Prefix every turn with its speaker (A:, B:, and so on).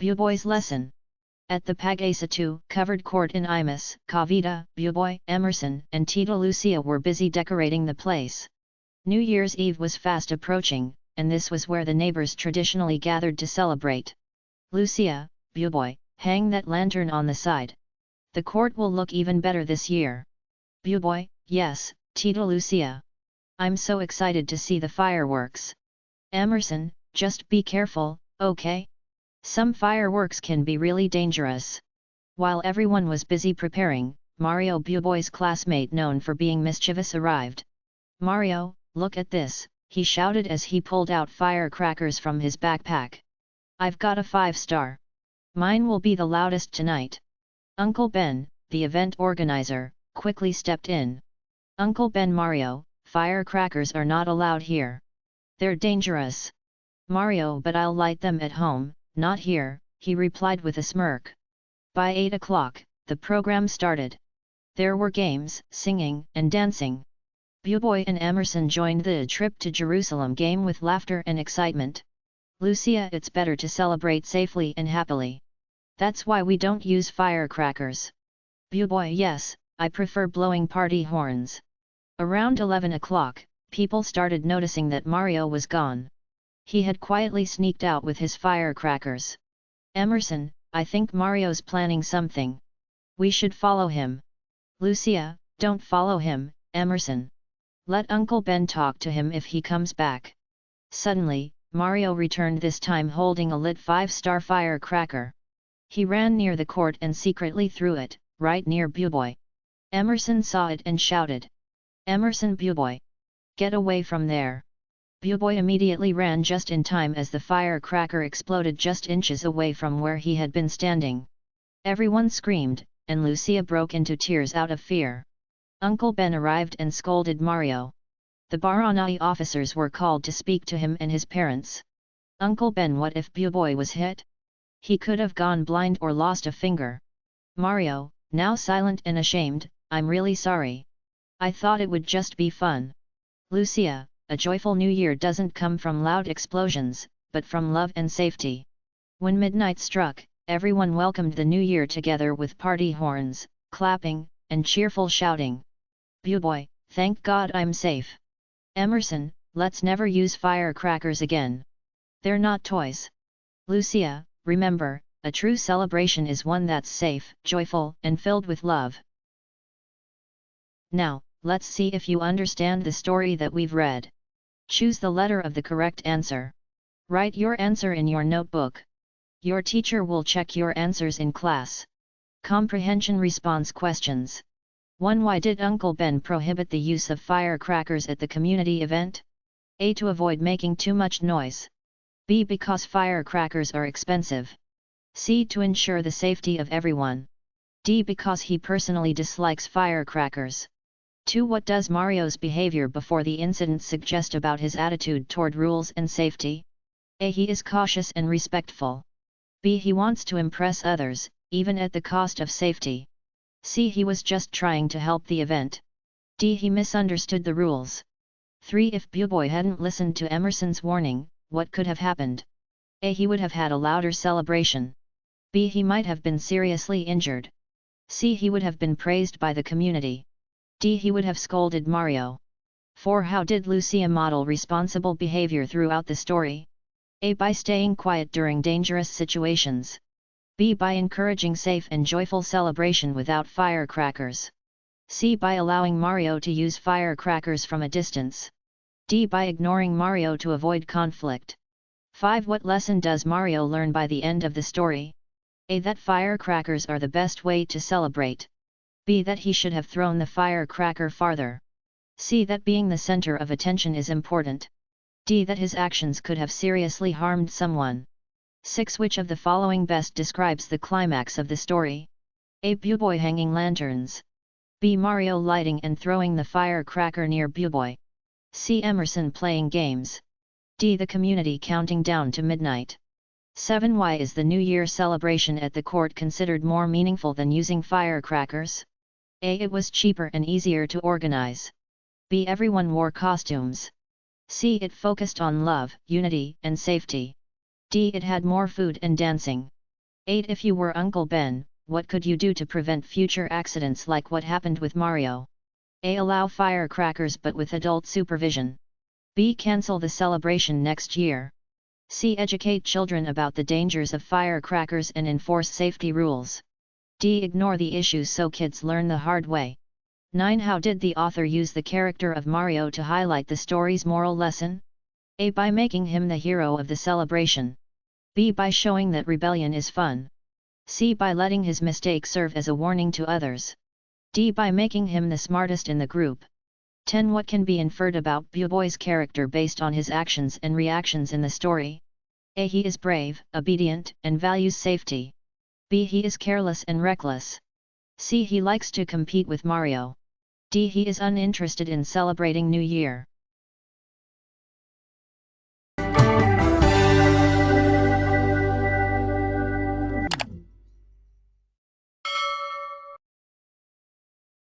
A: Buboy's lesson. At the Pag-asa covered court in Imus, Kavita, Buboy, Emerson, and Tita Lucia were busy decorating the place. New Year's Eve was fast approaching, and this was where the neighbors traditionally gathered to celebrate. Lucia, Buboy, hang that lantern on the side. The court will look even better this year. Buboy, yes, Tita Lucia. I'm so excited to see the fireworks. Emerson, just be careful, okay? Some fireworks can be really dangerous. While everyone was busy preparing, Mario, Buboy's classmate known for being mischievous, arrived. Mario, look at this, he shouted as he pulled out firecrackers from his backpack. I've got a 5-star. Mine will be the loudest tonight. Uncle Ben, the event organizer, quickly stepped in. Uncle Ben, Mario, firecrackers are not allowed here. They're dangerous. Mario, but I'll light them at home, not here, he replied with a smirk. By 8 o'clock, the program started. There were games, singing, and dancing. Buboy and Emerson joined the trip to Jerusalem game with laughter and excitement. Lucia, it's better to celebrate safely and happily. That's why we don't use firecrackers. Buboy, yes, I prefer blowing party horns. Around 11 o'clock, people started noticing that Mario was gone. He had quietly sneaked out with his firecrackers. Emerson, I think Mario's planning something. We should follow him. Lucia, don't follow him, Emerson. Let Uncle Ben talk to him if he comes back. Suddenly, Mario returned, this time holding a lit 5-star firecracker. He ran near the court and secretly threw it, right near Buboy. Emerson saw it and shouted. Emerson, Buboy! Get away from there! Buboy immediately ran just in time as the firecracker exploded just inches away from where he had been standing. Everyone screamed, and Lucia broke into tears out of fear. Uncle Ben arrived and scolded Mario. The Baranai officers were called to speak to him and his parents. Uncle Ben, what if Buboy was hit? He could have gone blind or lost a finger. Mario, now silent and ashamed, I'm really sorry. I thought it would just be fun. Lucia, a joyful new year doesn't come from loud explosions, but from love and safety. When midnight struck, everyone welcomed the new year together with party horns, clapping, and cheerful shouting. Buboy, thank God I'm safe. Emerson, let's never use firecrackers again. They're not toys. Lucia, remember, a true celebration is one that's safe, joyful, and filled with love. Now, let's see if you understand the story that we've read. Choose the letter of the correct answer. Write your answer in your notebook. Your teacher will check your answers in class. Comprehension response questions. 1. Why did Uncle Ben prohibit the use of firecrackers at the community event? A. To avoid making too much noise. B. Because firecrackers are expensive. C. To ensure the safety of everyone. D. Because he personally dislikes firecrackers. 2. What does Mario's behavior before the incident suggest about his attitude toward rules and safety? A. He is cautious and respectful. B. He wants to impress others, even at the cost of safety. C. He was just trying to help the event. D. He misunderstood the rules. 3. If Buboy hadn't listened to Emerson's warning, what could have happened? A. He would have had a louder celebration. B. He might have been seriously injured. C. He would have been praised by the community. D. He would have scolded Mario. 4. How did Lucia model responsible behavior throughout the story? A. By staying quiet during dangerous situations. B. By encouraging safe and joyful celebration without firecrackers. C. By allowing Mario to use firecrackers from a distance. D. By ignoring Mario to avoid conflict. 5. What lesson does Mario learn by the end of the story? A. That firecrackers are the best way to celebrate. B. That he should have thrown the firecracker farther. C. That being the center of attention is important. D. That his actions could have seriously harmed someone. 6. Which of the following best describes the climax of the story? A. Buboy hanging lanterns. B. Mario lighting and throwing the firecracker near Buboy. C. Emerson playing games. D. The community counting down to midnight. 7. Why is the New Year celebration at the court considered more meaningful than using firecrackers? A. It was cheaper and easier to organize. B. Everyone wore costumes. C. It focused on love, unity, and safety. D. It had more food and dancing. 8. If you were Uncle Ben, what could you do to prevent future accidents like what happened with Mario? A. Allow firecrackers but with adult supervision. B. Cancel the celebration next year. C. Educate children about the dangers of firecrackers and enforce safety rules. D. Ignore the issues so kids learn the hard way. 9. How did the author use the character of Mario to highlight the story's moral lesson? A. By making him the hero of the celebration. B. By showing that rebellion is fun. C. By letting his mistake serve as a warning to others. D. By making him the smartest in the group. 10. What can be inferred about Buboy's character based on his actions and reactions in the story? A. He is brave, obedient, and values safety. B. He is careless and reckless. C. He likes to compete with Mario. D. He is uninterested in celebrating New Year.